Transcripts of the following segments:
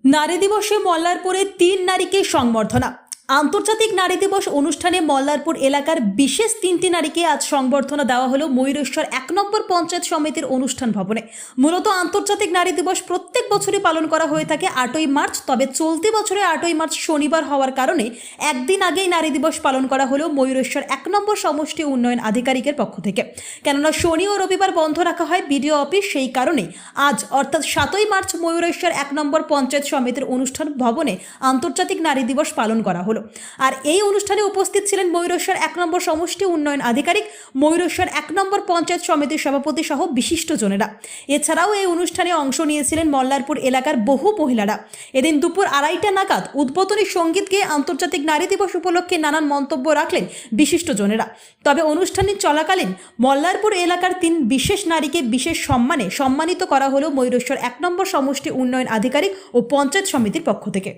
নারী দিবসে মল্লারপুরে ৩ নারীকে সংবর্ধনা। আন্তর্জাতিক নারী দিবস অনুষ্ঠানে মল্লারপুর এলাকার বিশেষ ৩টি নারীকে আজ সংবর্ধনা দেওয়া হলো ময়ূরেশ্বর ১ নম্বর পঞ্চায়েত সমিতির অনুষ্ঠান ভবনে। মূলত আন্তর্জাতিক নারী দিবস প্রত্যেক বছরই পালন করা হয়ে থাকে ৮ই মার্চ, তবে চলতি বছরে ৮ই মার্চ শনিবার হওয়ার কারণে একদিন আগেই নারী দিবস পালন করা হলো ময়ূরেশ্বর ১ নম্বর সমষ্টি উন্নয়ন আধিকারিকের পক্ষ থেকে। কেননা শনি ও রবিবার বন্ধ রাখা হয় বিডিও অফিস, সেই কারণে আজ অর্থাৎ ৭ই মার্চ ময়ূরেশ্বর ১ নম্বর পঞ্চায়েত সমিতির অনুষ্ঠান ভবনে আন্তর্জাতিক নারী দিবস পালন করা হলো। আর এই অনুষ্ঠানে উপস্থিত ছিলেন ময়ূরেশ্বর ১ নম্বর সমষ্টি উন্নয়ন আধিকারিক, ময়ূরেশ্বর ১ নম্বর পঞ্চায়েত সমিতির সভাপতি সহ বিশিষ্টজনেরা। এছাড়াও এই অনুষ্ঠানে অংশ নিয়েছিলেন মল্লারপুর এলাকার বহু মহিলারা। এদিন দুপুর ২:৩০ নাগাদ উদ্বোধনী সঙ্গীত গেয়ে আন্তর্জাতিক নারী দিবস উপলক্ষে নানান মন্তব্য রাখলেন বিশিষ্টজনেরা। তবে অনুষ্ঠানটি চলাকালীন মল্লারপুর এলাকার ৩ বিশেষ নারীকে বিশেষ সম্মানে সম্মানিত করা হলো ময়ূরেশ্বর ১ নম্বর সমষ্টি উন্নয়ন আধিকারিক ও পঞ্চায়েত সমিতির পক্ষ থেকে।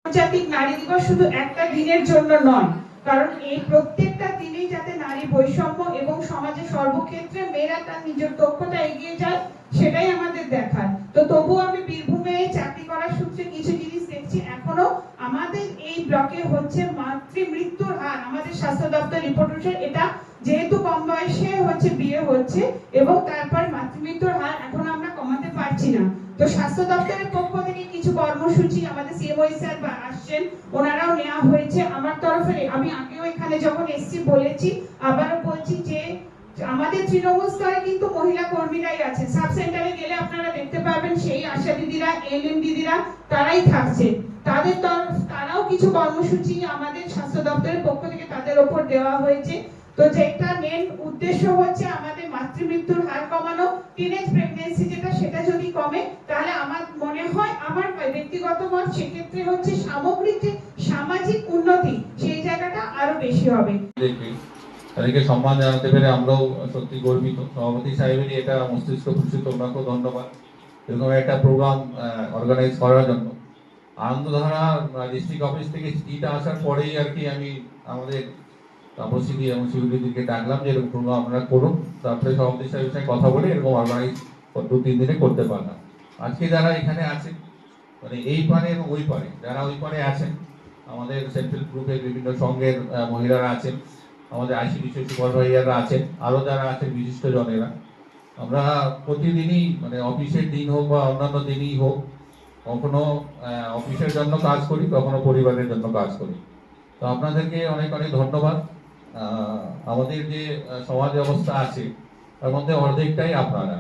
আন্তর্জাতিক নারী দিবস শুধু একটা দিনের জন্য নয়, কারণ এই প্রত্যেকটা দিনেই যাতে নারী বৈষম্য এবং সমাজের সর্বক্ষেত্রে মেয়েরা তার নিজের দক্ষতা এগিয়ে যায় সেটাই আমাদের দেখার। তো তবুও আমি বীরভূমে চাকরি করার সূত্রে কিছু জিনিস দেখছি। এখনো আমাদের এই ব্লকে হচ্ছে মাতৃমৃত্যুর হার, আমাদের স্বাস্থ্য দপ্তর রিপোর্ট অনুসারে এটা যেহেতু কম বয়সে হচ্ছে বিয়ে হচ্ছে এবং তারপর মাতৃমৃত্যুর হার এখন আমরা কমাতে পারছি না। তো স্বাস্থ্য দপ্তরের পক্ষ থেকে কিছু কর্মসূচি আমাদের সিএমও স্যার আসছেন, ওনারাও নেওয়া হয়েছে। আমার তরফে আমি আগেও এখানে যখন এসেছি বলেছি, আবারও বলছি যে আমাদের তৃণমূল স্তরে কিন্তু মহিলা কর্মীরাই আছে। সাব সেন্টারে গেলে আপনারা দেখতে পাবেন সেই আশা দিদিরা, এলএম দিদিরা তারাই থাকছে। তারাও কিছু কর্মসূচি আমাদের স্বাস্থ্য দপ্তরের পক্ষ থেকে তাদের ওপর দেওয়া হয়েছে। তো যেটা মেন উদ্দেশ্য হচ্ছে আমাদের মাতৃমৃত্যুর হার কমানো, টিনেজ প্রেগন্যান্সি সেটা যদি কমে তাহলে আমার মনে হয়, আমার ব্যক্তিগত মত, সেক্ষেত্রে হচ্ছে সামগ্রিক যে সামাজিক উন্নতি সেই জায়গাটা আরো বেশি হবে। তাদেরকে সম্মান জানাতে পেরে আমরাও সত্যি গর্বিত। সভাপতি সাহেবেরই এটা মস্তিষ্ক খুশি, ওনাকেও ধন্যবাদ এরকম একটা প্রোগ্রাম অর্গানাইজ করার জন্য। আনন্দধারা ডিস্ট্রিক্ট অফিস থেকে চিঠিটা আসার পরেই আর কি আমি আমাদের তাপসী এবং শিবদিদিকে ডাকলাম যে এরকম প্রোগ্রাম আপনারা করুন। তারপরে সভাপতি সাহেবের সঙ্গে কথা বলে এরকম অর্গানাইজ ২-৩ দিনে করতে পারলাম। আজকে যারা এখানে আছেন, মানে এই পারে এবং ওই পারে, যারা ওই পারে আছেন, আমাদের সেলফ হেল্প গ্রুপের বিভিন্ন সংঘের মহিলারা আছেন, আমাদের আইসিডিসি সুপারভাইজাররা আছেন, আরও যারা আছেন বিশিষ্ট জনেরা, আমরা প্রতিদিনই মানে অফিসের দিন হোক বা অন্যান্য দিনই হোক, কখনো অফিসের জন্য কাজ করি, কখনো পরিবারের জন্য কাজ করি। তো আপনাদেরকে অনেক অনেক ধন্যবাদ। আমাদের যে সমাজ ব্যবস্থা আছে তার মধ্যে অর্ধেকটাই আপনারা,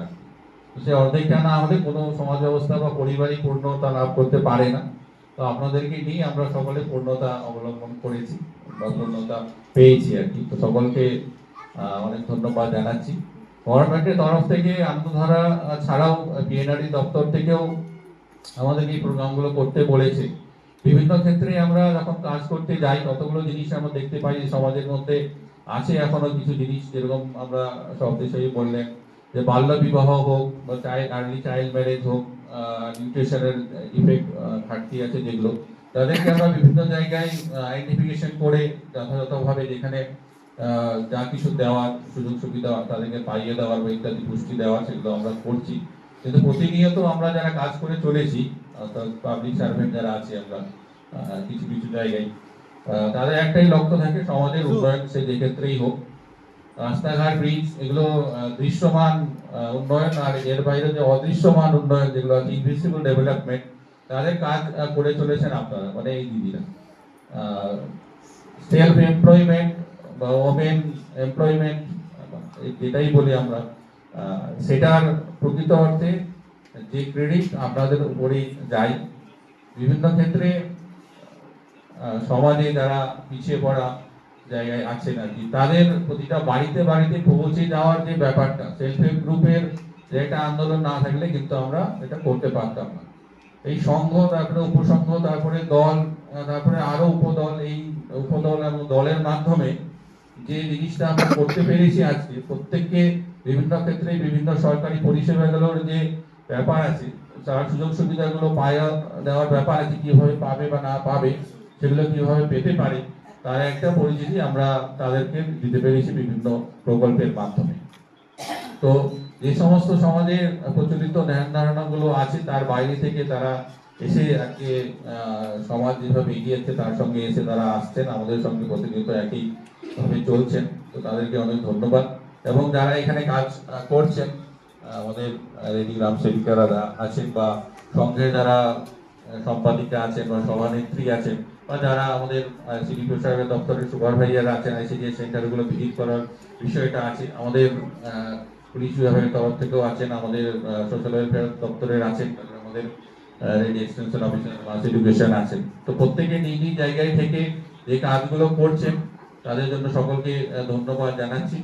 সে অর্ধেকটা না হলে কোনো সমাজ ব্যবস্থা বা পরিবারই পূর্ণতা লাভ করতে পারে না। তো আপনাদেরকে নিয়ে আমরা সকলে পূর্ণতা অবলম্বন করেছি বা পূর্ণতা পেয়েছি আর কি। তো সকলকে অনেক ধন্যবাদ জানাচ্ছি। গভর্নমেন্টের তরফ থেকে আনন্দধারা ছাড়াও বিএনআরই দপ্তর থেকেও আমাদেরকে এই প্রোগ্রামগুলো করতে বলেছে। বিভিন্ন ক্ষেত্রে আমরা যখন কাজ করতে যাই কতগুলো জিনিস আমরা দেখতে পাই যে সমাজের মধ্যে আছে এখনো কিছু জিনিস, যেরকম আমরা সব দেশেই বললেন যে বাল্য বিবাহ হোক বা আর্লি চাইল্ড ম্যারেজ হোক, নিউট্রিশনের ইফেক্ট ঘাটতি আছে যেগুলো, তাদেরকে আমরা বিভিন্ন জায়গায় আইডেন্টিফিকেশন করে যথাযথভাবে যেখানে যা কিছু দেওয়ার সুযোগ সুবিধা তাদেরকে পাইয়ে দেওয়ার বা ইত্যাদি পুষ্টি দেওয়ার, সেগুলো আমরা করছি। কিন্তু প্রতিনিয়ত আমরা যারা কাজ করে চলেছি, অর্থাৎ পাবলিক সার্ভেন্ট যারা আছে আমরা কিছু কিছু জায়গায়, তাদের একটাই লক্ষ্য থাকে সমাজের উন্নয়ন, সে যে ক্ষেত্রেই হোক। রাস্তাঘাট, ব্রিজ, এগুলো দৃশ্যমান উন্নয়ন, আর এর বাইরে যে অদৃশ্যমান উন্নয়ন যেগুলো আছে ইনভিজিবল ডেভেলপমেন্ট, তাদের কাজ করে চলেছেন আপনারা, মানে এই দিদিরা। সেলফ এমপ্লয়মেন্ট বা ওমেন এমপ্লয়মেন্ট যেটাই বলি আমরা, সেটার প্রকৃত অর্থে যে ক্রেডিট আপনাদের উপরেই যায়। বিভিন্ন ক্ষেত্রে সমাজে যারা পিছিয়ে পড়া জায়গায় আছেন আর কি, তাদের প্রতিটা বাড়িতে বাড়িতে পৌঁছে যাওয়ার যে ব্যাপারটা, সেলফ হেল্প গ্রুপের যে একটা আন্দোলন না থাকলে কিন্তু আমরা এটা করতে পারতাম না। এই সংঘ, তারপরে উপসংঘ, তারপরে দল, তারপরে আরো উপদল, এই উপদল এবং দলের মাধ্যমে যে জিনিসটা আমরা করতে পেরেছি আজকে, প্রত্যেককে বিভিন্ন ক্ষেত্রে বিভিন্ন সরকারি পরিষেবাগুলোর যে ব্যাপার আছে, তার সুযোগ সুবিধাগুলো পাওয়া দেওয়ার ব্যাপার আছে, কিভাবে পাবে বা না পাবে, সেগুলো কিভাবে পেতে পারে, তার একটা পরিচিতি আমরা তাদেরকে দিতে পেরেছি বিভিন্ন প্রকল্পের মাধ্যমে। তো যে সমস্ত সমাজে প্রচলিত ধ্যান ধারণাগুলো আছে তার বাইরে থেকে তারা এসে আজকে সমাজ যেভাবে এগিয়েছে তার সঙ্গে এসে তারা আসছেন, আমাদের সঙ্গে প্রতিনিয়ত একইভাবে চলছেন। তো তাদেরকে অনেক ধন্যবাদ। এবং যারা এখানে কাজ করছেন, আমাদের রেডি গ্রাম সেবিকারা আছেন বা সংঘের যারা সম্পাদিকা আছেন বা সভানেত্রী আছেন বা যারা আমাদের সিডিপিও সাহেবের দপ্তরের সুপারভাইজার আছেন, আইসিডিএস সেন্টারগুলো ভিজিট করার বিষয়টা আছে, আমাদের পুলিশ বিভাগের তরফ থেকেও আছেন, আমাদের সোশ্যাল ওয়েলফেয়ার দপ্তরের আছেন, আমাদের ready extension officer mass education আছেন। তো প্রত্যেকে নিজ নিজ জায়গায় থেকে যে কাজগুলো করছেন তাদের জন্য সকলকে ধন্যবাদ জানাচ্ছি।